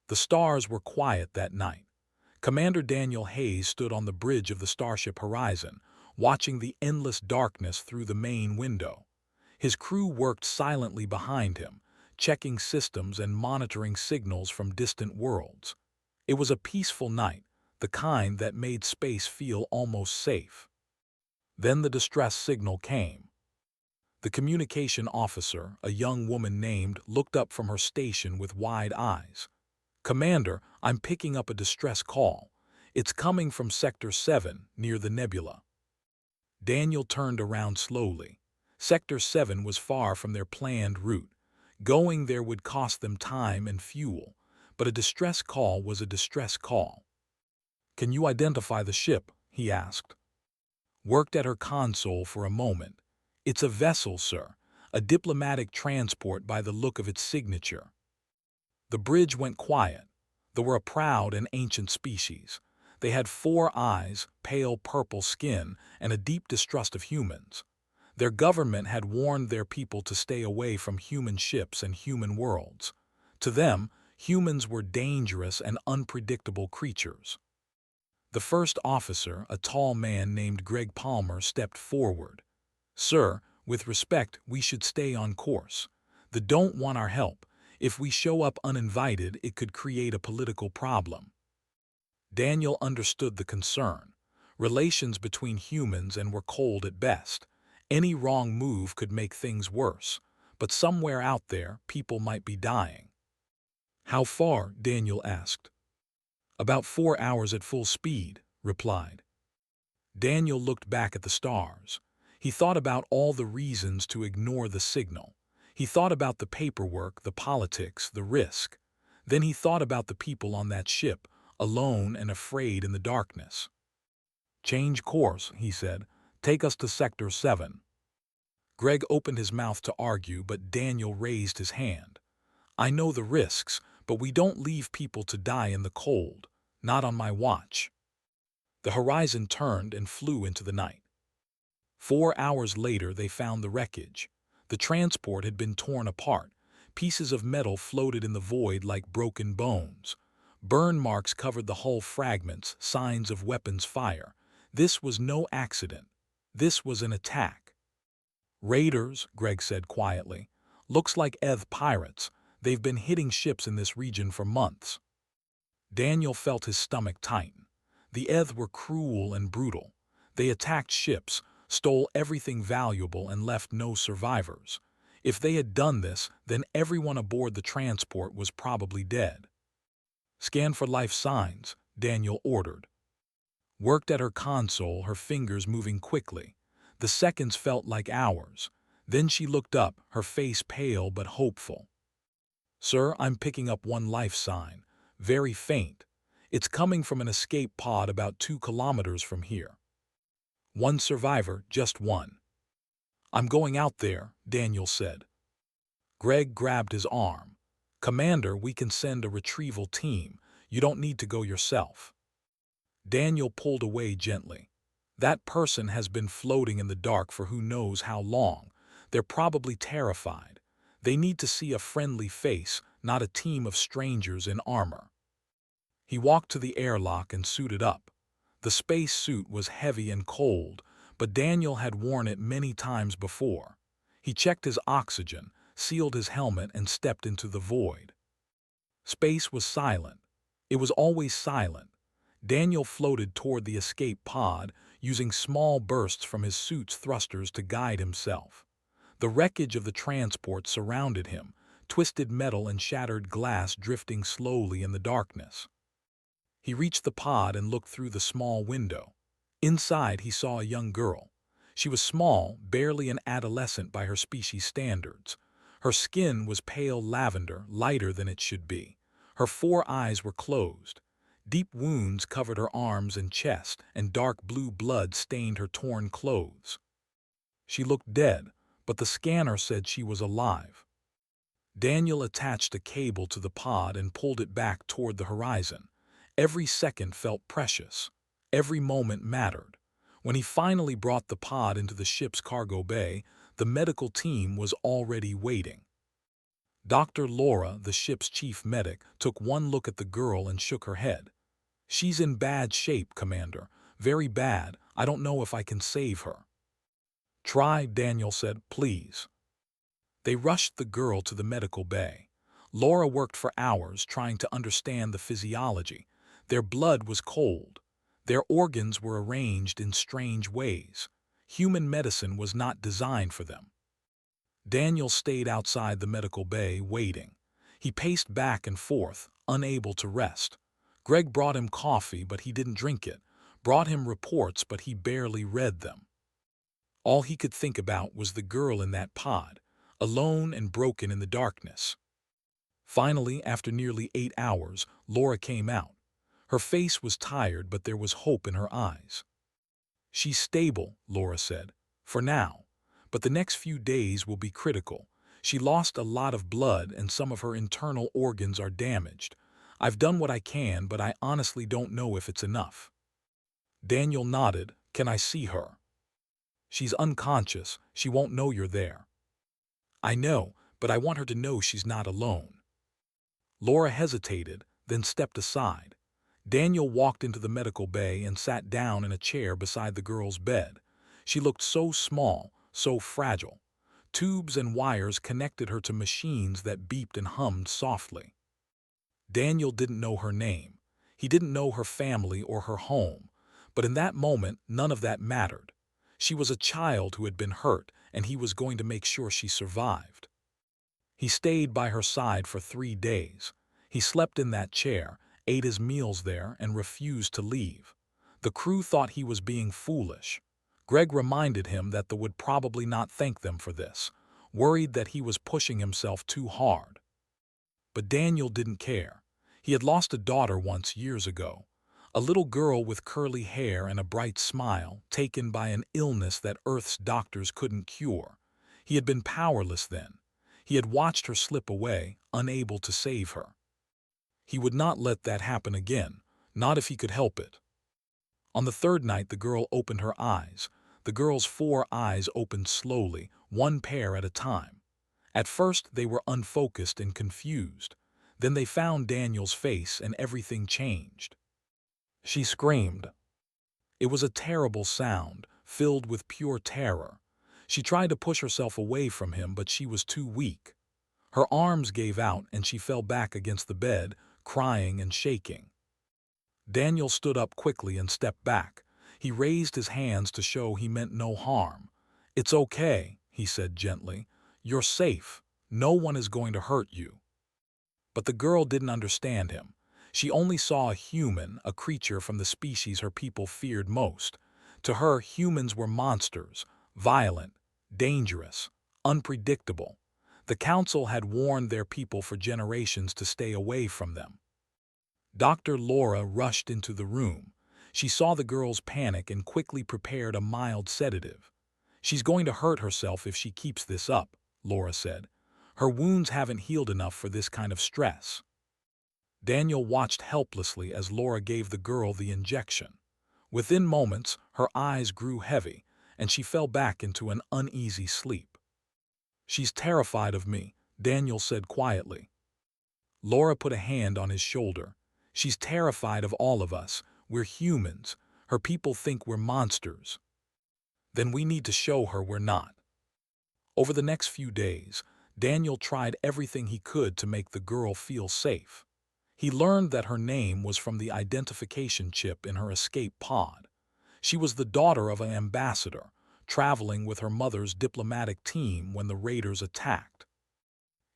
The stars were quiet that night. Commander Daniel Hayes stood on the bridge of the starship Horizon, watching the endless darkness through the main window. His crew worked silently behind him, checking systems and monitoring signals from distant worlds. It was a peaceful night, the kind that made space feel almost safe. Then the distress signal came. The communication officer, a young woman named, looked up from her station with wide eyes. "Commander, I'm picking up a distress call. It's coming from Sector 7, near the nebula." Daniel turned around slowly. Sector 7 was far from their planned route. Going there would cost them time and fuel, but a distress call was a distress call. "Can you identify the ship?" he asked. Worked at her console for a moment. "It's a vessel, sir. A diplomatic transport by the look of its signature." The bridge went quiet. They were a proud and ancient species. They had 4 eyes, pale purple skin, and a deep distrust of humans. Their government had warned their people to stay away from human ships and human worlds. To them, humans were dangerous and unpredictable creatures. The first officer, a tall man named Greg Palmer, stepped forward. "Sir, with respect, we should stay on course. They don't want our help. If we show up uninvited, it could create a political problem." Daniel understood the concern. Relations between humans and were cold at best. Any wrong move could make things worse, but somewhere out there, people might be dying. "How far?" Daniel asked. "About 4 hours at full speed," replied. Daniel looked back at the stars. He thought about all the reasons to ignore the signal. He thought about the paperwork, the politics, the risk. Then he thought about the people on that ship, alone and afraid in the darkness. "Change course," he said. "Take us to Sector 7. Greg opened his mouth to argue, but Daniel raised his hand. "I know the risks, but we don't leave people to die in the cold. Not on my watch." The Horizon turned and flew into the night. 4 hours later, they found the wreckage. The transport had been torn apart. Pieces of metal floated in the void like broken bones. Burn marks covered the hull fragments, signs of weapons fire. This was no accident. This was an attack. "Raiders," Greg said quietly. "Looks like pirates. They've been hitting ships in this region for months." Daniel felt his stomach tighten. The were cruel and brutal. They attacked ships, stole everything valuable, and left no survivors. If they had done this, then everyone aboard the transport was probably dead. "Scan for life signs," Daniel ordered. Worked at her console, her fingers moving quickly. The seconds felt like hours. Then she looked up, her face pale but hopeful. "Sir, I'm picking up one life sign. Very faint. It's coming from an escape pod about 2 kilometers from here. One survivor, just one." "I'm going out there," Daniel said. Greg grabbed his arm. "Commander, we can send a retrieval team. You don't need to go yourself." Daniel pulled away gently. "That person has been floating in the dark for who knows how long. They're probably terrified. They need to see a friendly face, not a team of strangers in armor." He walked to the airlock and suited up. The space suit was heavy and cold, but Daniel had worn it many times before. He checked his oxygen, sealed his helmet, and stepped into the void. Space was silent. It was always silent. Daniel floated toward the escape pod, using small bursts from his suit's thrusters to guide himself. The wreckage of the transport surrounded him, twisted metal and shattered glass drifting slowly in the darkness. He reached the pod and looked through the small window. Inside, he saw a young girl. She was small, barely an adolescent by her species standards. Her skin was pale lavender, lighter than it should be. Her 4 eyes were closed. Deep wounds covered her arms and chest, and dark blue blood stained her torn clothes. She looked dead, but the scanner said she was alive. Daniel attached a cable to the pod and pulled it back toward the horizon. Every second felt precious. Every moment mattered. When he finally brought the pod into the ship's cargo bay, the medical team was already waiting. Dr. Laura, the ship's chief medic, took one look at the girl and shook her head. "She's in bad shape, Commander. Very bad. I don't know if I can save her." "Try," Daniel said, "please." They rushed the girl to the medical bay. Laura worked for hours trying to understand the physiology. Their blood was cold. Their organs were arranged in strange ways. Human medicine was not designed for them. Daniel stayed outside the medical bay, waiting. He paced back and forth, unable to rest. Greg brought him coffee, but he didn't drink it. Brought him reports, but he barely read them. All he could think about was the girl in that pod, alone and broken in the darkness. Finally, after nearly 8 hours, Laura came out. Her face was tired, but there was hope in her eyes. "She's stable," Laura said, "for now. But the next few days will be critical. She lost a lot of blood and some of her internal organs are damaged. I've done what I can, but I honestly don't know if it's enough." Daniel nodded. "Can I see her?" "She's unconscious. She won't know you're there." "I know, but I want her to know she's not alone." Laura hesitated, then stepped aside. Daniel walked into the medical bay and sat down in a chair beside the girl's bed. She looked so small, so fragile. Tubes and wires connected her to machines that beeped and hummed softly. Daniel didn't know her name. He didn't know her family or her home. But in that moment, none of that mattered. She was a child who had been hurt, and he was going to make sure she survived. He stayed by her side for 3 days. He slept in that chair, ate his meals there, and refused to leave. The crew thought he was being foolish. Greg reminded him that they would probably not thank them for this, worried that he was pushing himself too hard. But Daniel didn't care. He had lost a daughter once years ago, a little girl with curly hair and a bright smile, taken by an illness that Earth's doctors couldn't cure. He had been powerless then. He had watched her slip away, unable to save her. He would not let that happen again, not if he could help it. On the 3rd night, the girl opened her eyes. The girl's 4 eyes opened slowly, one pair at a time. At first, they were unfocused and confused. Then they found Daniel's face and everything changed. She screamed. It was a terrible sound, filled with pure terror. She tried to push herself away from him, but she was too weak. Her arms gave out and she fell back against the bed, crying and shaking. Daniel stood up quickly and stepped back. He raised his hands to show he meant no harm. "It's okay," he said gently. "You're safe. No one is going to hurt you." But the girl didn't understand him. She only saw a human, a creature from the species her people feared most. To her, humans were monsters, violent, dangerous, unpredictable. The council had warned their people for generations to stay away from them. Dr. Laura rushed into the room. She saw the girl's panic and quickly prepared a mild sedative. "She's going to hurt herself if she keeps this up," Laura said. "Her wounds haven't healed enough for this kind of stress." Daniel watched helplessly as Laura gave the girl the injection. Within moments, her eyes grew heavy, and she fell back into an uneasy sleep. "She's terrified of me," Daniel said quietly. Laura put a hand on his shoulder. "She's terrified of all of us. We're humans. Her people think we're monsters. Then we need to show her we're not." Over the next few days, Daniel tried everything he could to make the girl feel safe. He learned that her name was from the identification chip in her escape pod. She was the daughter of an ambassador, traveling with her mother's diplomatic team when the raiders attacked.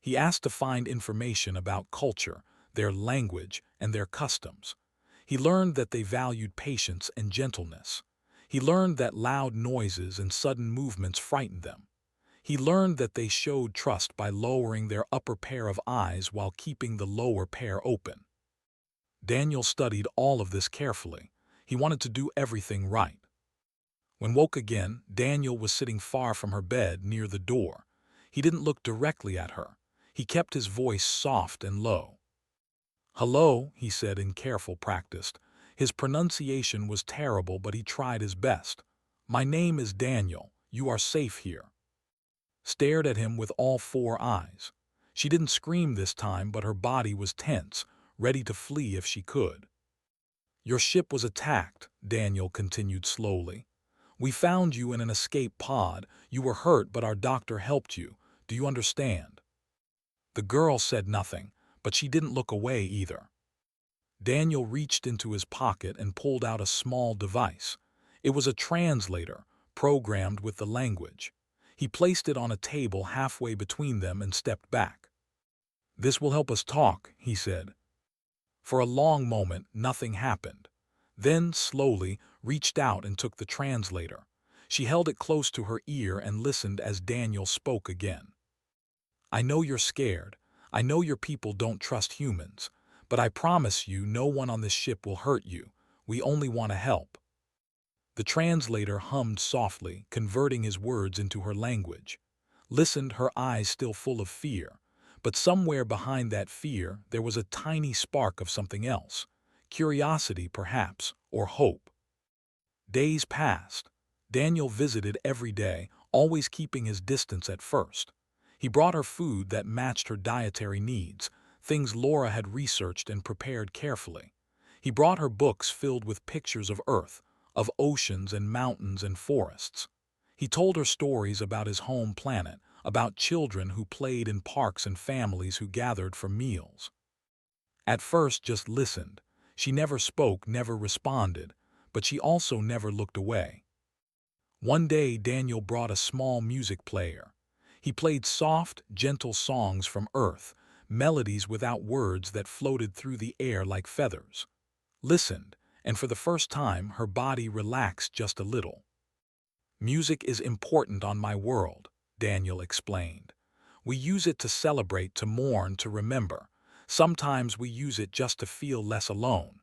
He asked to find information about culture, their language, and their customs. He learned that they valued patience and gentleness. He learned that loud noises and sudden movements frightened them. He learned that they showed trust by lowering their upper pair of eyes while keeping the lower pair open. Daniel studied all of this carefully. He wanted to do everything right. When woke again, Daniel was sitting far from her bed near the door. He didn't look directly at her. He kept his voice soft and low. "Hello," he said in careful practice. His pronunciation was terrible, but he tried his best. "My name is Daniel. You are safe here." Stared at him with all 4 eyes. She didn't scream this time, but her body was tense, ready to flee if she could. "Your ship was attacked," Daniel continued slowly. "We found you in an escape pod. You were hurt, but our doctor helped you. Do you understand?" The girl said nothing, but she didn't look away either. Daniel reached into his pocket and pulled out a small device. It was a translator, programmed with the language. He placed it on a table halfway between them and stepped back. "This will help us talk," he said. For a long moment, nothing happened. Then, slowly, reached out and took the translator. She held it close to her ear and listened as Daniel spoke again. "I know you're scared. I know your people don't trust humans. But I promise you no one on this ship will hurt you. We only want to help." The translator hummed softly, converting his words into her language. Listened, her eyes still full of fear. But somewhere behind that fear, there was a tiny spark of something else. Curiosity, perhaps, or hope. Days passed. Daniel visited every day, always keeping his distance at first. He brought her food that matched her dietary needs, things Laura had researched and prepared carefully. He brought her books filled with pictures of Earth, of oceans and mountains and forests. He told her stories about his home planet, about children who played in parks and families who gathered for meals. At first, just listened. She never spoke, never responded, but she also never looked away. One day, Daniel brought a small music player. He played soft, gentle songs from Earth, melodies without words that floated through the air like feathers. Listened, and for the first time, her body relaxed just a little. "Music is important on my world," Daniel explained. "We use it to celebrate, to mourn, to remember. Sometimes we use it just to feel less alone."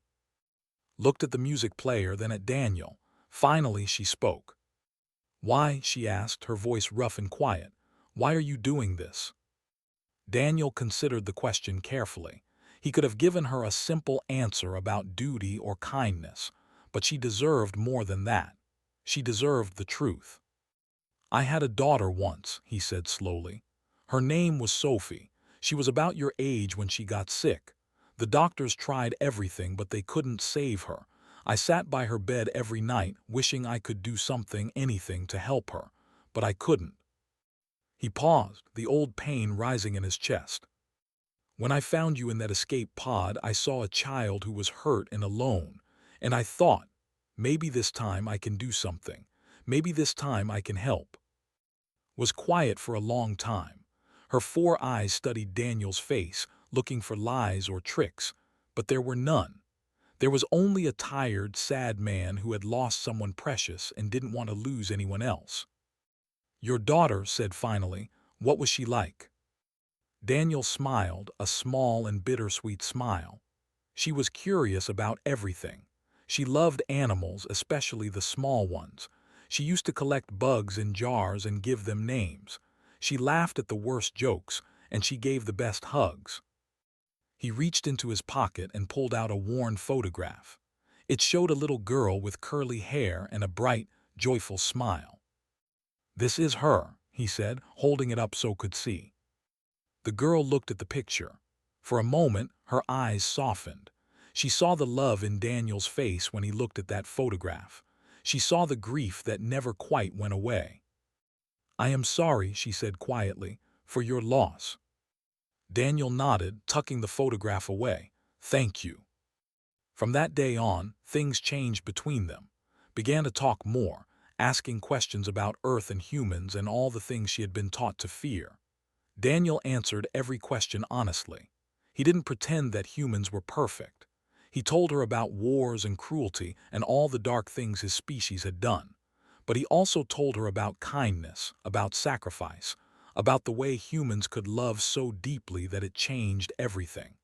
Looked at the music player, then at Daniel. Finally, she spoke. "Why?" she asked, her voice rough and quiet. "Why are you doing this?" Daniel considered the question carefully. He could have given her a simple answer about duty or kindness, but she deserved more than that. She deserved the truth. "I had a daughter once," he said slowly. "Her name was Sophie. She was about your age when she got sick. The doctors tried everything, but they couldn't save her. I sat by her bed every night, wishing I could do something, anything, to help her, but I couldn't." He paused, the old pain rising in his chest. "When I found you in that escape pod, I saw a child who was hurt and alone, and I thought, maybe this time I can do something. Maybe this time I can help." Was quiet for a long time. Her 4 eyes studied Daniel's face, looking for lies or tricks, but there were none. There was only a tired, sad man who had lost someone precious and didn't want to lose anyone else. "Your daughter," said finally, "what was she like?" Daniel smiled, a small and bittersweet smile. "She was curious about everything. She loved animals, especially the small ones. She used to collect bugs in jars and give them names. She laughed at the worst jokes, and she gave the best hugs." He reached into his pocket and pulled out a worn photograph. It showed a little girl with curly hair and a bright, joyful smile. "This is her," he said, holding it up so could see. The girl looked at the picture. For a moment, her eyes softened. She saw the love in Daniel's face when he looked at that photograph. She saw the grief that never quite went away. "I am sorry," she said quietly, "for your loss." Daniel nodded, tucking the photograph away. "Thank you." From that day on, things changed between them. Began to talk more, asking questions about Earth and humans and all the things she had been taught to fear. Daniel answered every question honestly. He didn't pretend that humans were perfect. He told her about wars and cruelty and all the dark things his species had done. But he also told her about kindness, about sacrifice, about the way humans could love so deeply that it changed everything.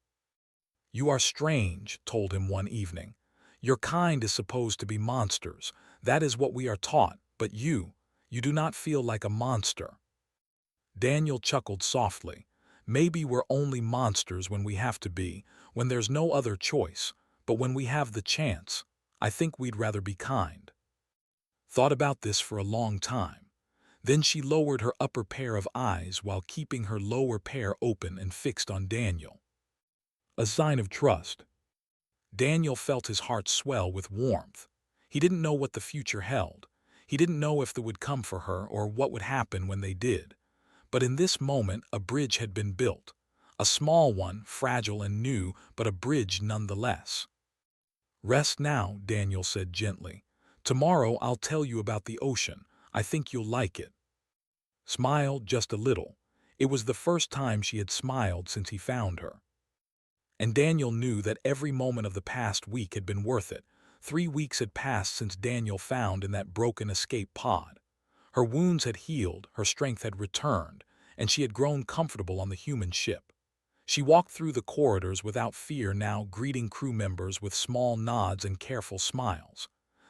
"You are strange," told him one evening. "Your kind is supposed to be monsters. That is what we are taught, but you do not feel like a monster." Daniel chuckled softly. "Maybe we're only monsters when we have to be, when there's no other choice, but when we have the chance, I think we'd rather be kind." Thought about this for a long time. Then she lowered her upper pair of eyes while keeping her lower pair open and fixed on Daniel. A sign of trust. Daniel felt his heart swell with warmth. He didn't know what the future held. He didn't know if they would come for her or what would happen when they did. But in this moment, a bridge had been built. A small one, fragile and new, but a bridge nonetheless. "Rest now," Daniel said gently. "Tomorrow I'll tell you about the ocean. I think you'll like it." Smiled just a little. It was the first time she had smiled since he found her. And Daniel knew that every moment of the past week had been worth it. 3 weeks had passed since Daniel found in that broken escape pod. Her wounds had healed, her strength had returned, and she had grown comfortable on the human ship. She walked through the corridors without fear now, greeting crew members with small nods and careful smiles.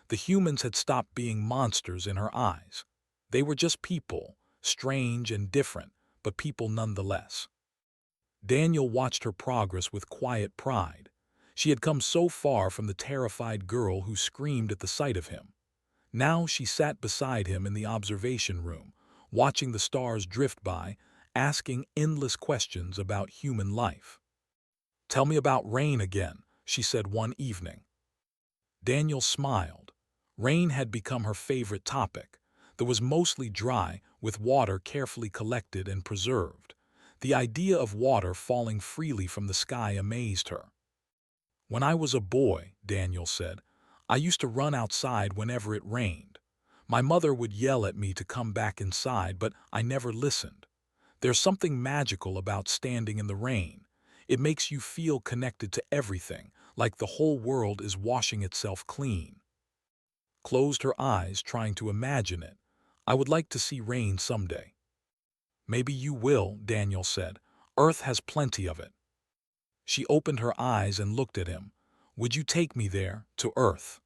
The humans had stopped being monsters in her eyes. They were just people, strange and different, but people nonetheless. Daniel watched her progress with quiet pride. She had come so far from the terrified girl who screamed at the sight of him. Now she sat beside him in the observation room, watching the stars drift by, asking endless questions about human life. "Tell me about rain again," she said one evening. Daniel smiled. Rain had become her favorite topic. It was mostly dry, with water carefully collected and preserved. The idea of water falling freely from the sky amazed her. "When I was a boy," Daniel said, "I used to run outside whenever it rained. My mother would yell at me to come back inside, but I never listened. There's something magical about standing in the rain. It makes you feel connected to everything, like the whole world is washing itself clean." Closed her eyes, trying to imagine it. "I would like to see rain someday." "Maybe you will," Daniel said. "Earth has plenty of it." She opened her eyes and looked at him. "Would you take me there, to Earth?"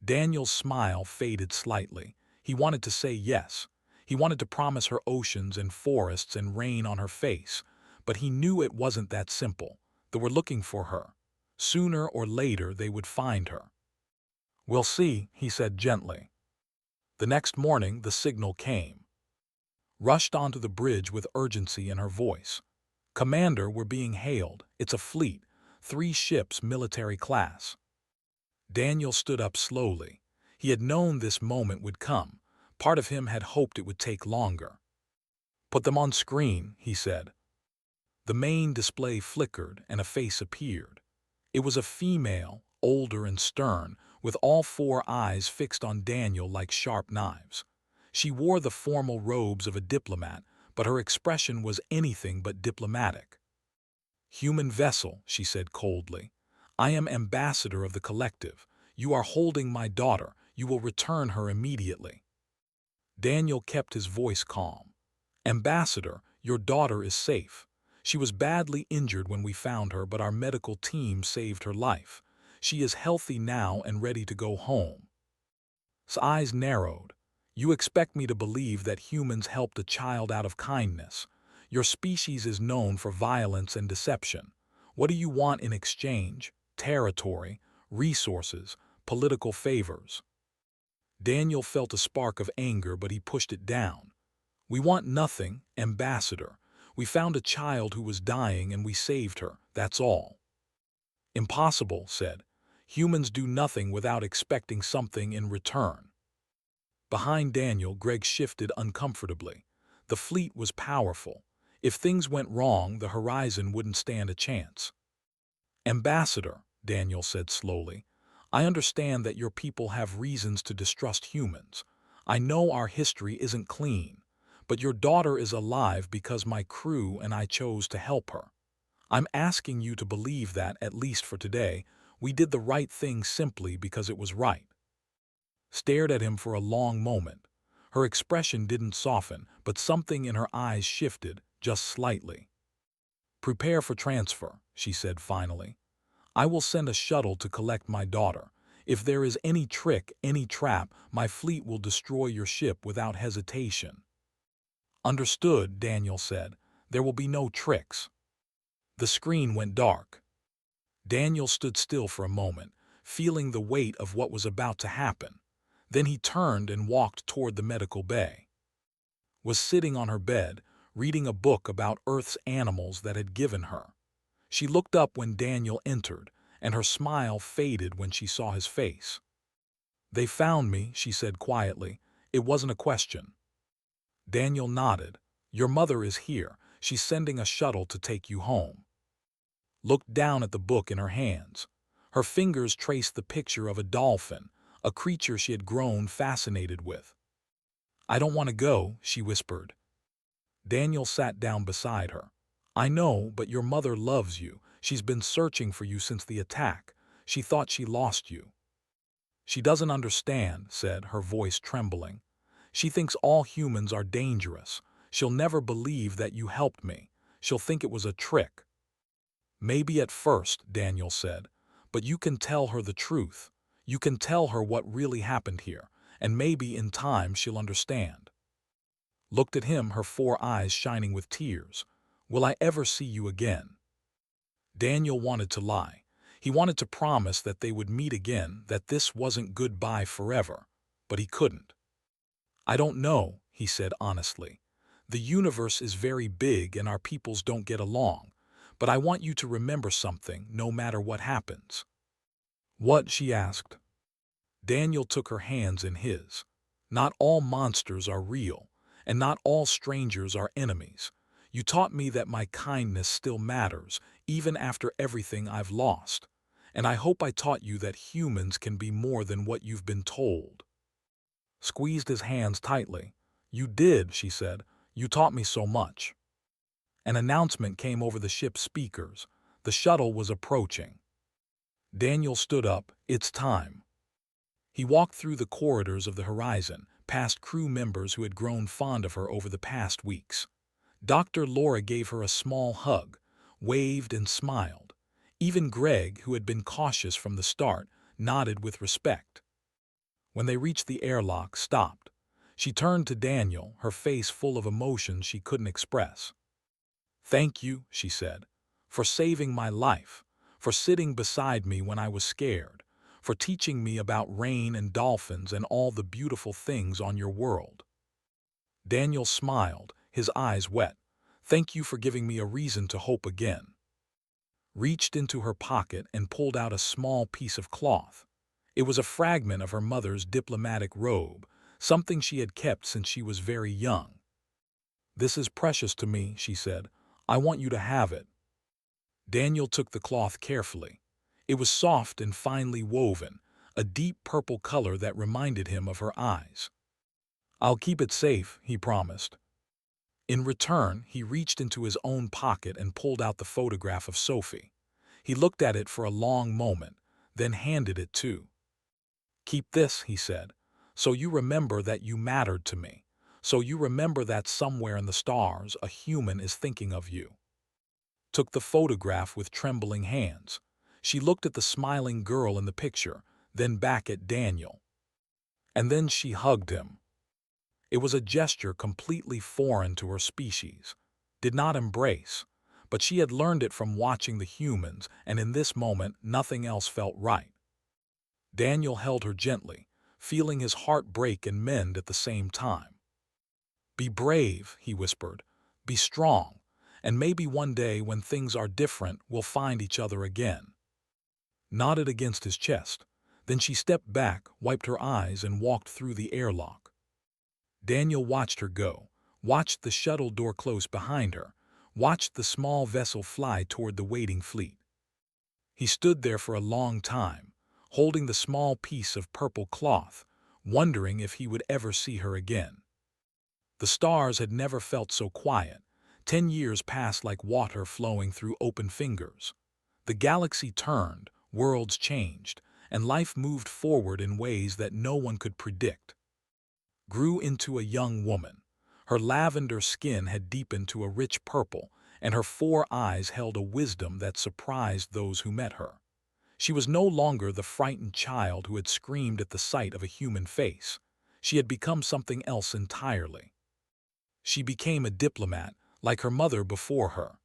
Daniel's smile faded slightly. He wanted to say yes. He wanted to promise her oceans and forests and rain on her face. But he knew it wasn't that simple. They were looking for her. Sooner or later they would find her. "We'll see," he said gently. The next morning the signal came. Rushed onto the bridge with urgency in her voice. "Commander, we're being hailed. It's a fleet. 3 ships, military class." Daniel stood up slowly. He had known this moment would come. Part of him had hoped it would take longer. "Put them on screen," he said. The main display flickered and a face appeared. It was a female, older and stern, with all 4 eyes fixed on Daniel like sharp knives. She wore the formal robes of a diplomat, but her expression was anything but diplomatic. "Human vessel," she said coldly. "I am ambassador of the collective. You are holding my daughter. You will return her immediately." Daniel kept his voice calm. "Ambassador, your daughter is safe. She was badly injured when we found her, but our medical team saved her life. She is healthy now and ready to go home." His eyes narrowed. "You expect me to believe that humans helped a child out of kindness. Your species is known for violence and deception. What do you want in exchange? Territory, resources, political favors?" Daniel felt a spark of anger, but he pushed it down. "We want nothing, ambassador. We found a child who was dying and we saved her, that's all." "Impossible," said. "Humans do nothing without expecting something in return." Behind Daniel, Greg shifted uncomfortably. The fleet was powerful. If things went wrong, the Horizon wouldn't stand a chance. "Ambassador," Daniel said slowly, "I understand that your people have reasons to distrust humans. I know our history isn't clean. But your daughter is alive because my crew and I chose to help her. I'm asking you to believe that, at least for today, we did the right thing simply because it was right." Stared at him for a long moment. Her expression didn't soften, but something in her eyes shifted, just slightly. "Prepare for transfer," she said finally. "I will send a shuttle to collect my daughter. If there is any trick, any trap, my fleet will destroy your ship without hesitation." "Understood," Daniel said. "There will be no tricks." The screen went dark. Daniel stood still for a moment, feeling the weight of what was about to happen. Then he turned and walked toward the medical bay. was sitting on her bed, reading a book about Earth's animals that had given her. She looked up when Daniel entered, and her smile faded when she saw his face. "They found me," she said quietly. "It wasn't a question." Daniel nodded. "Your mother is here. She's sending a shuttle to take you home." Looked down at the book in her hands. Her fingers traced the picture of a dolphin, a creature she had grown fascinated with. "I don't want to go," she whispered. Daniel sat down beside her. "I know, but your mother loves you. She's been searching for you since the attack. She thought she lost you." "She doesn't understand," said, her voice trembling. "She thinks all humans are dangerous. She'll never believe that you helped me. She'll think it was a trick." "Maybe at first," Daniel said, "but you can tell her the truth. You can tell her what really happened here, and maybe in time she'll understand." Looked at him, her 4 eyes shining with tears. "Will I ever see you again?" Daniel wanted to lie. He wanted to promise that they would meet again, that this wasn't goodbye forever, but he couldn't. "I don't know," he said honestly. "The universe is very big and our peoples don't get along, but I want you to remember something no matter what happens." "What?" she asked. Daniel took her hands in his. "Not all monsters are real, and not all strangers are enemies. You taught me that my kindness still matters, even after everything I've lost. And I hope I taught you that humans can be more than what you've been told." Squeezed his hands tightly. "You did," she said. "You taught me so much." An announcement came over the ship's speakers. The shuttle was approaching. Daniel stood up. "It's time." He walked through the corridors of the Horizon, past crew members who had grown fond of her over the past weeks. Dr. Laura gave her a small hug, waved and smiled. Even Greg, who had been cautious from the start, nodded with respect. When they reached the airlock, stopped. She turned to Daniel, her face full of emotions she couldn't express. "Thank you," she said, "for saving my life, for sitting beside me when I was scared, for teaching me about rain and dolphins and all the beautiful things on your world." Daniel smiled, his eyes wet. "Thank you for giving me a reason to hope again." Reached into her pocket and pulled out a small piece of cloth. It was a fragment of her mother's diplomatic robe, something she had kept since she was very young. "This is precious to me," she said. "I want you to have it." Daniel took the cloth carefully. It was soft and finely woven, a deep purple color that reminded him of her eyes. "I'll keep it safe," he promised. In return, he reached into his own pocket and pulled out the photograph of Sophie. He looked at it for a long moment, then handed it to. "Keep this," he said, "so you remember that you mattered to me, so you remember that somewhere in the stars a human is thinking of you." Took the photograph with trembling hands. She looked at the smiling girl in the picture, then back at Daniel. And then she hugged him. It was a gesture completely foreign to her species. Did not embrace, but she had learned it from watching the humans, and in this moment nothing else felt right. Daniel held her gently, feeling his heart break and mend at the same time. "Be brave," he whispered. "Be strong, and maybe one day when things are different, we'll find each other again." Nodded against his chest. Then she stepped back, wiped her eyes, and walked through the airlock. Daniel watched her go, watched the shuttle door close behind her, watched the small vessel fly toward the waiting fleet. He stood there for a long time, holding the small piece of purple cloth, wondering if he would ever see her again. The stars had never felt so quiet. 10 years passed like water flowing through open fingers. The galaxy turned, worlds changed, and life moved forward in ways that no one could predict. Grew into a young woman. Her lavender skin had deepened to a rich purple, and her 4 eyes held a wisdom that surprised those who met her. She was no longer the frightened child who had screamed at the sight of a human face. She had become something else entirely. She became a diplomat, like her mother before her,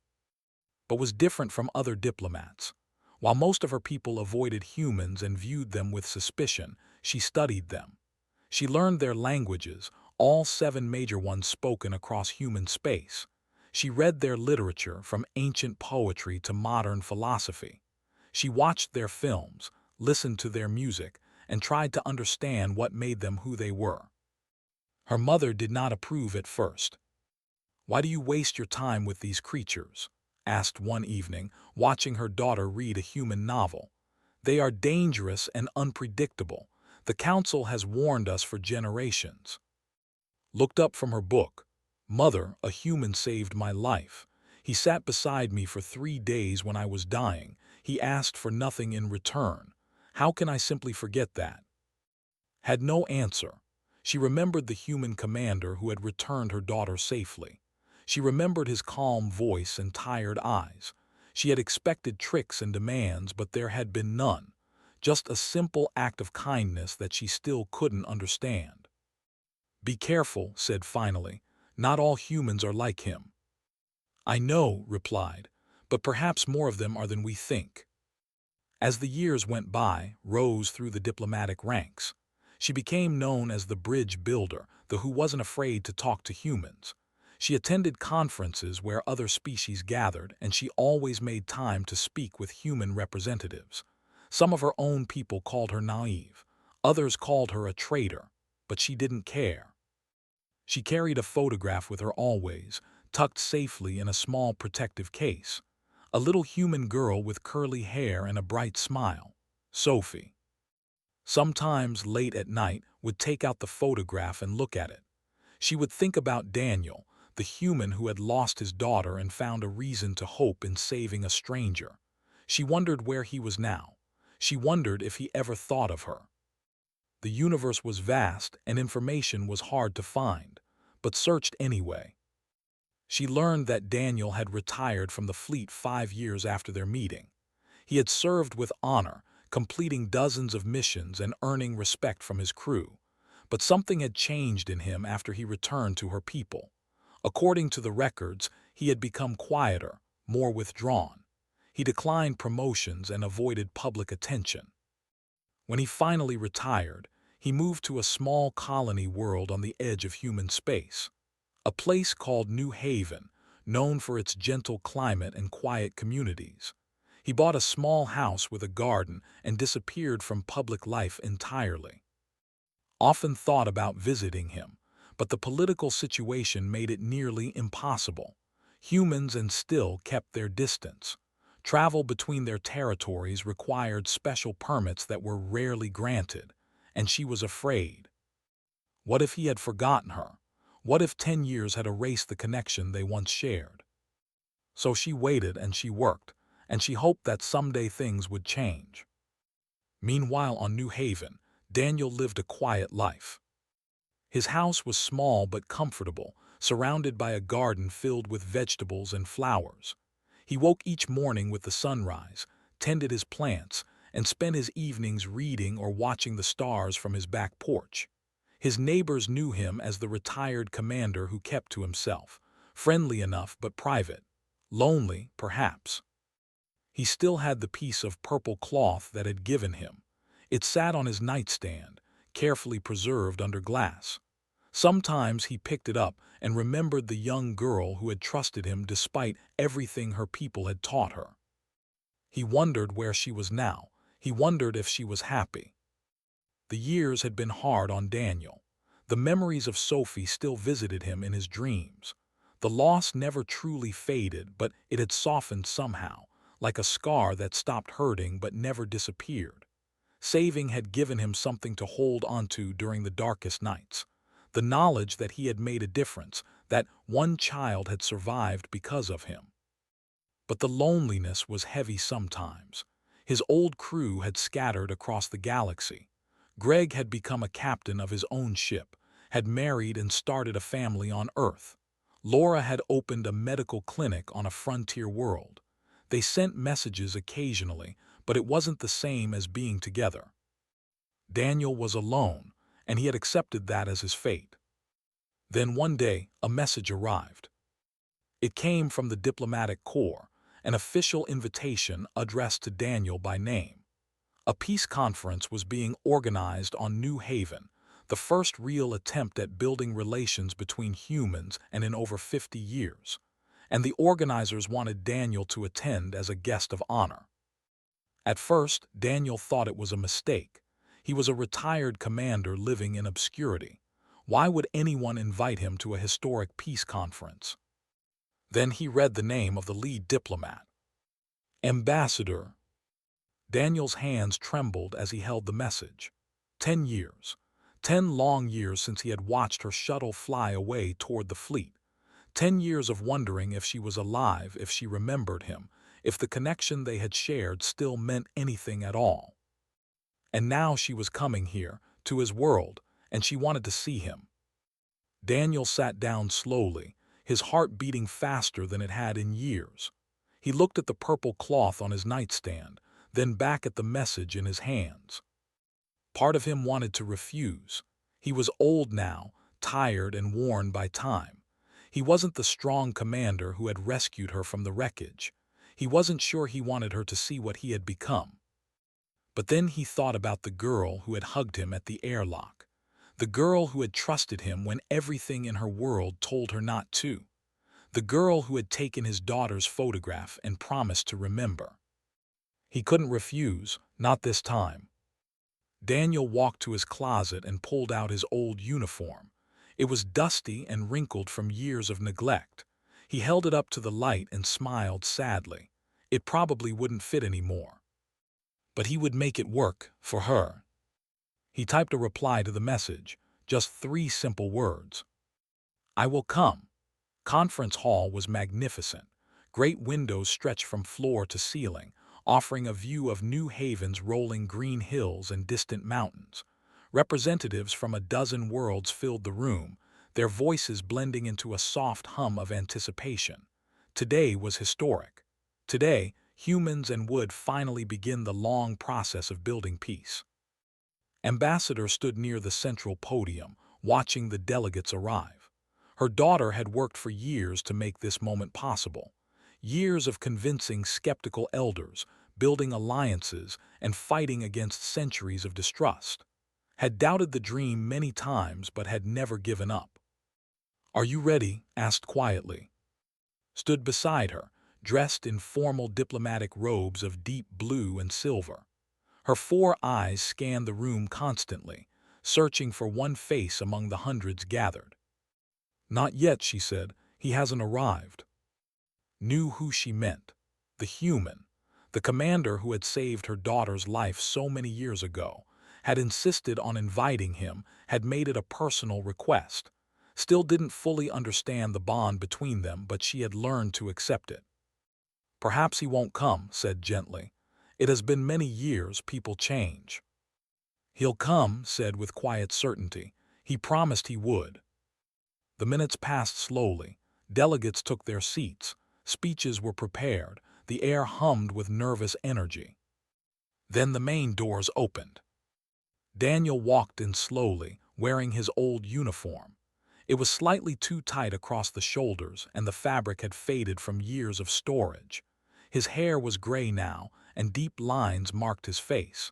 but was different from other diplomats. While most of her people avoided humans and viewed them with suspicion, she studied them. She learned their languages, all 7 major ones spoken across human space. She read their literature from ancient poetry to modern philosophy. She watched their films, listened to their music, and tried to understand what made them who they were. Her mother did not approve at first. "Why do you waste your time with these creatures?" asked one evening, watching her daughter read a human novel. "They are dangerous and unpredictable. The council has warned us for generations." Looked up from her book. "Mother, a human saved my life. He sat beside me for 3 days when I was dying. He asked for nothing in return. How can I simply forget that?" Had no answer. She remembered the human commander who had returned her daughter safely. She remembered his calm voice and tired eyes. She had expected tricks and demands, but there had been none. Just a simple act of kindness that she still couldn't understand. "Be careful," said finally. "Not all humans are like him." "I know," replied, "but perhaps more of them are than we think." As the years went by, rose through the diplomatic ranks. She became known as the bridge builder, the who wasn't afraid to talk to humans. She attended conferences where other species gathered, and she always made time to speak with human representatives. Some of her own people called her naive. Others called her a traitor, but she didn't care. She carried a photograph with her always, tucked safely in a small protective case. A little human girl with curly hair and a bright smile. Sophie. Sometimes, late at night, would take out the photograph and look at it. She would think about Daniel, the human who had lost his daughter and found a reason to hope in saving a stranger. She wondered where he was now. She wondered if he ever thought of her. The universe was vast and information was hard to find, but searched anyway. She learned that Daniel had retired from the fleet 5 years after their meeting. He had served with honor, completing dozens of missions and earning respect from his crew. But something had changed in him after he returned to her people. According to the records, he had become quieter, more withdrawn. He declined promotions and avoided public attention. When he finally retired, he moved to a small colony world on the edge of human space. A place called New Haven, known for its gentle climate and quiet communities. He bought a small house with a garden and disappeared from public life entirely. Often thought about visiting him, but the political situation made it nearly impossible. Humans and still kept their distance. Travel between their territories required special permits that were rarely granted, and she was afraid. What if he had forgotten her? What if 10 years had erased the connection they once shared? So she waited and she worked, and she hoped that someday things would change. Meanwhile, on New Haven, Daniel lived a quiet life. His house was small but comfortable, surrounded by a garden filled with vegetables and flowers. He woke each morning with the sunrise, tended his plants, and spent his evenings reading or watching the stars from his back porch. His neighbors knew him as the retired commander who kept to himself, friendly enough but private. Lonely, perhaps. He still had the piece of purple cloth that had given him. It sat on his nightstand, carefully preserved under glass. Sometimes he picked it up and remembered the young girl who had trusted him despite everything her people had taught her. He wondered where she was now. He wondered if she was happy. The years had been hard on Daniel. The memories of Sophie still visited him in his dreams. The loss never truly faded, but it had softened somehow, like a scar that stopped hurting but never disappeared. Saving had given him something to hold onto during the darkest nights. The knowledge that he had made a difference, that one child had survived because of him. But the loneliness was heavy sometimes. His old crew had scattered across the galaxy. Greg had become a captain of his own ship, had married and started a family on Earth. Laura had opened a medical clinic on a frontier world. They sent messages occasionally, but it wasn't the same as being together. Daniel was alone, and he had accepted that as his fate. Then one day, a message arrived. It came from the diplomatic corps, an official invitation addressed to Daniel by name. A peace conference was being organized on New Haven. the first real attempt at building relations between humans and in over 50 years, and the organizers wanted Daniel to attend as a guest of honor. At first, Daniel thought it was a mistake. He was a retired commander living in obscurity. Why would anyone invite him to a historic peace conference? Then he read the name of the lead diplomat. Ambassador. Daniel's hands trembled as he held the message. 10 years. 10 long years since he had watched her shuttle fly away toward the fleet. 10 years of wondering if she was alive, if she remembered him, if the connection they had shared still meant anything at all. And now she was coming here, to his world, and she wanted to see him. Daniel sat down slowly, his heart beating faster than it had in years. He looked at the purple cloth on his nightstand, then back at the message in his hands. Part of him wanted to refuse. He was old now, tired and worn by time. He wasn't the strong commander who had rescued her from the wreckage. He wasn't sure he wanted her to see what he had become. But then he thought about the girl who had hugged him at the airlock. The girl who had trusted him when everything in her world told her not to. The girl who had taken his daughter's photograph and promised to remember. He couldn't refuse, not this time. Daniel walked to his closet and pulled out his old uniform. It was dusty and wrinkled from years of neglect. He held it up to the light and smiled sadly. It probably wouldn't fit anymore. But he would make it work, for her. He typed a reply to the message, just 3 simple words. I will come. Conference hall was magnificent. Great windows stretched from floor to ceiling, offering a view of New Haven's rolling green hills and distant mountains. Representatives from a dozen worlds filled the room, their voices blending into a soft hum of anticipation. Today was historic. Today, humans and would finally begin the long process of building peace. Ambassador stood near the central podium, watching the delegates arrive. Her daughter had worked for years to make this moment possible. Years of convincing skeptical elders, building alliances, and fighting against centuries of distrust. Had doubted the dream many times but had never given up. Are you ready? Asked quietly. Stood beside her, dressed in formal diplomatic robes of deep blue and silver. Her 4 eyes scanned the room constantly, searching for one face among the hundreds gathered. Not yet, she said. He hasn't arrived. Knew who she meant. The human. The commander who had saved her daughter's life so many years ago, had insisted on inviting him, had made it a personal request. Still didn't fully understand the bond between them, but she had learned to accept it. Perhaps he won't come, said gently. It has been many years, people change. He'll come, said with quiet certainty. He promised he would. The minutes passed slowly. Delegates took their seats. Speeches were prepared. The air hummed with nervous energy. Then the main doors opened. Daniel walked in slowly, wearing his old uniform. It was slightly too tight across the shoulders, and the fabric had faded from years of storage. His hair was gray now, and deep lines marked his face.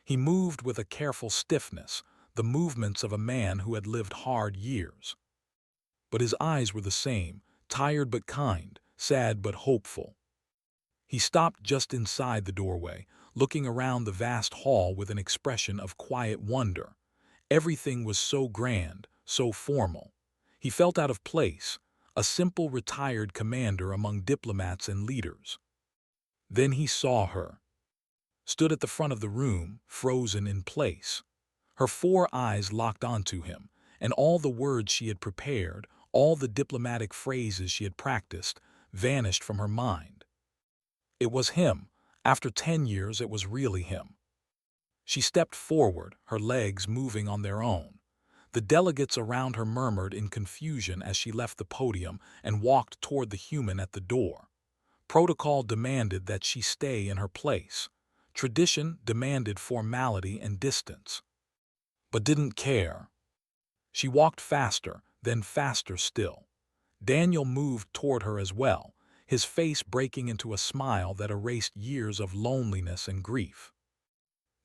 He moved with a careful stiffness, the movements of a man who had lived hard years. But his eyes were the same, tired but kind, sad but hopeful. He stopped just inside the doorway, looking around the vast hall with an expression of quiet wonder. Everything was so grand, so formal. He felt out of place, a simple retired commander among diplomats and leaders. Then he saw her. Stood at the front of the room, frozen in place. Her 4 eyes locked onto him, and all the words she had prepared, all the diplomatic phrases she had practiced, vanished from her mind. It was him. After 10 years, it was really him. She stepped forward, her legs moving on their own. The delegates around her murmured in confusion as she left the podium and walked toward the human at the door. Protocol demanded that she stay in her place. Tradition demanded formality and distance. But didn't care. She walked faster, then faster still. Daniel moved toward her as well, his face breaking into a smile that erased years of loneliness and grief.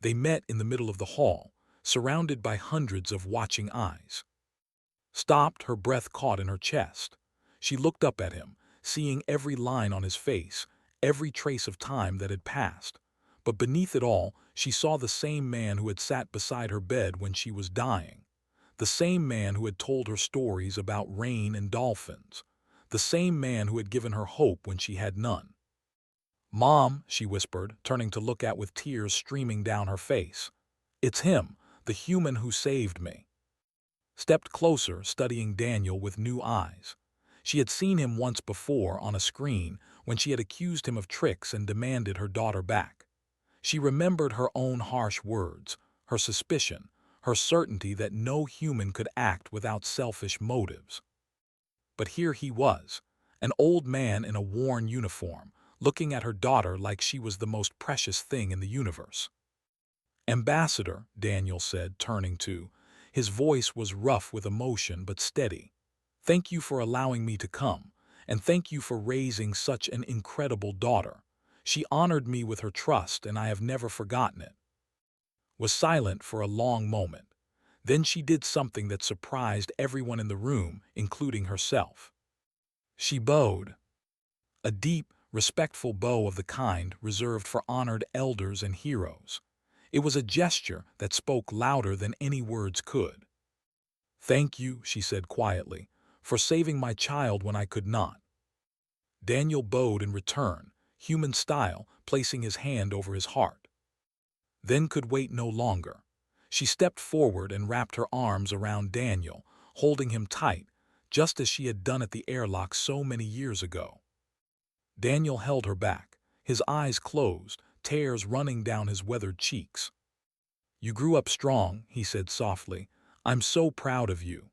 They met in the middle of the hall, surrounded by hundreds of watching eyes. Stopped, her breath caught in her chest. She looked up at him, seeing every line on his face, every trace of time that had passed. But beneath it all, she saw the same man who had sat beside her bed when she was dying. The same man who had told her stories about rain and dolphins. The same man who had given her hope when she had none. "Mom," she whispered, turning to look at with tears streaming down her face. "It's him, the human who saved me." Stepped closer, studying Daniel with new eyes. She had seen him once before on a screen when she had accused him of tricks and demanded her daughter back. She remembered her own harsh words, her suspicion, her certainty that no human could act without selfish motives. But here he was, an old man in a worn uniform, looking at her daughter like she was the most precious thing in the universe. "Ambassador," Daniel said, turning to. His voice was rough with emotion but steady. "Thank you for allowing me to come, and thank you for raising such an incredible daughter. She honored me with her trust, and I have never forgotten it." Was silent for a long moment. Then she did something that surprised everyone in the room, including herself. She bowed. A deep, respectful bow of the kind reserved for honored elders and heroes. It was a gesture that spoke louder than any words could. "Thank you," she said quietly, "for saving my child when I could not." Daniel bowed in return, human style, placing his hand over his heart. Then could wait no longer. She stepped forward and wrapped her arms around Daniel, holding him tight, just as she had done at the airlock so many years ago. Daniel held her back, his eyes closed, tears running down his weathered cheeks. "You grew up strong," he said softly. "I'm so proud of you."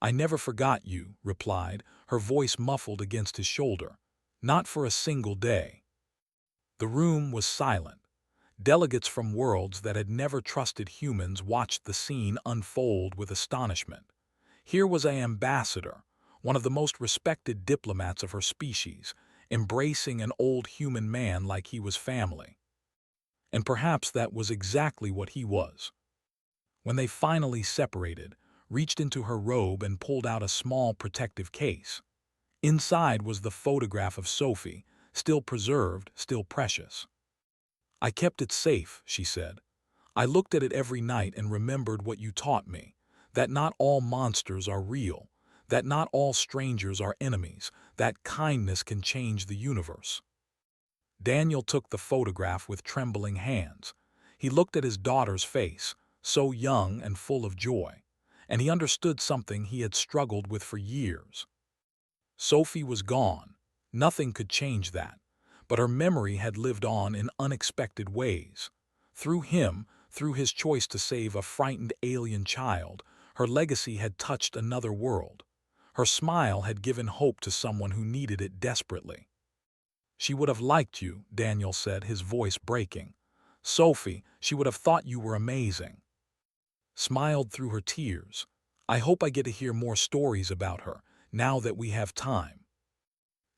"I never forgot you," replied, her voice muffled against his shoulder. "Not for a single day." The room was silent. Delegates from worlds that had never trusted humans watched the scene unfold with astonishment. Here was an ambassador, one of the most respected diplomats of her species, embracing an old human man like he was family. And perhaps that was exactly what he was. When they finally separated, reached into her robe and pulled out a small protective case. Inside was the photograph of Sophie, still preserved, still precious. "I kept it safe," she said. "I looked at it every night and remembered what you taught me, that not all monsters are real, that not all strangers are enemies, that kindness can change the universe." Daniel took the photograph with trembling hands. He looked at his daughter's face, so young and full of joy, and he understood something he had struggled with for years. Sophie was gone. Nothing could change that. But her memory had lived on in unexpected ways. Through him, through his choice to save a frightened alien child, her legacy had touched another world. Her smile had given hope to someone who needed it desperately. "She would have liked you," Daniel said, his voice breaking. "Sophie, she would have thought you were amazing." Smiled through her tears. "I hope I get to hear more stories about her, now that we have time."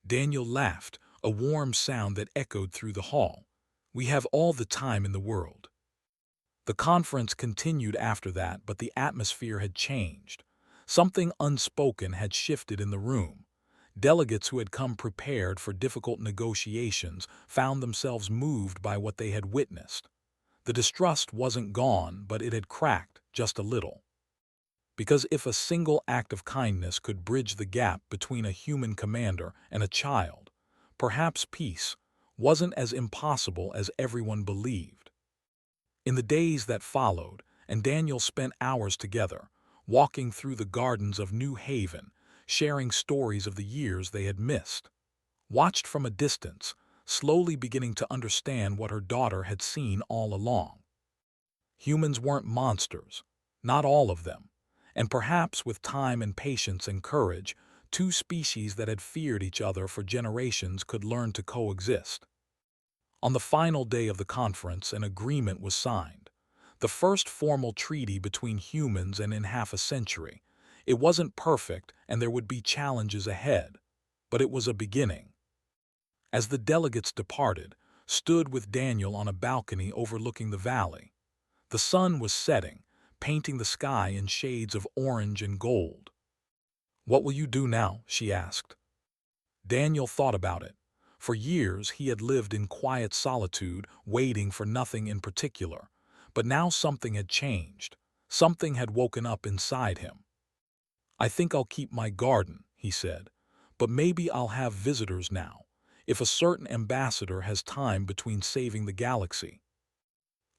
Daniel laughed, a warm sound that echoed through the hall. "We have all the time in the world." The conference continued after that, but the atmosphere had changed. Something unspoken had shifted in the room. Delegates who had come prepared for difficult negotiations found themselves moved by what they had witnessed. The distrust wasn't gone, but it had cracked just a little. Because if a single act of kindness could bridge the gap between a human commander and a child, perhaps peace wasn't as impossible as everyone believed. In the days that followed, and Daniel spent hours together, walking through the gardens of New Haven, sharing stories of the years they had missed. Watched from a distance, slowly beginning to understand what her daughter had seen all along. Humans weren't monsters, not all of them, and perhaps with time and patience and courage, two species that had feared each other for generations could learn to coexist. On the final day of the conference, an agreement was signed. The first formal treaty between humans and in half a century. It wasn't perfect and there would be challenges ahead, but it was a beginning. As the delegates departed, stood with Daniel on a balcony overlooking the valley. The sun was setting, painting the sky in shades of orange and gold. "What will you do now?" she asked. Daniel thought about it. For years he had lived in quiet solitude, waiting for nothing in particular. But now something had changed. Something had woken up inside him. "I think I'll keep my garden," he said. "But maybe I'll have visitors now, if a certain ambassador has time between saving the galaxy."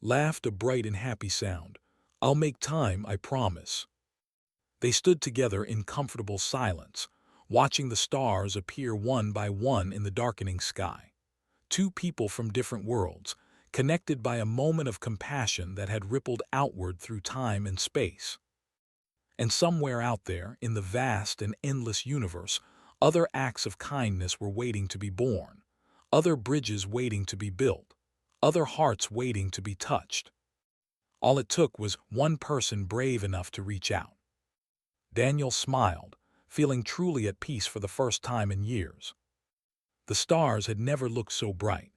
Laughed a bright and happy sound. "I'll make time, I promise." They stood together in comfortable silence, watching the stars appear one by one in the darkening sky. Two people from different worlds, connected by a moment of compassion that had rippled outward through time and space. And somewhere out there, in the vast and endless universe, other acts of kindness were waiting to be born, other bridges waiting to be built, other hearts waiting to be touched. All it took was one person brave enough to reach out. Daniel smiled, feeling truly at peace for the first time in years. The stars had never looked so bright.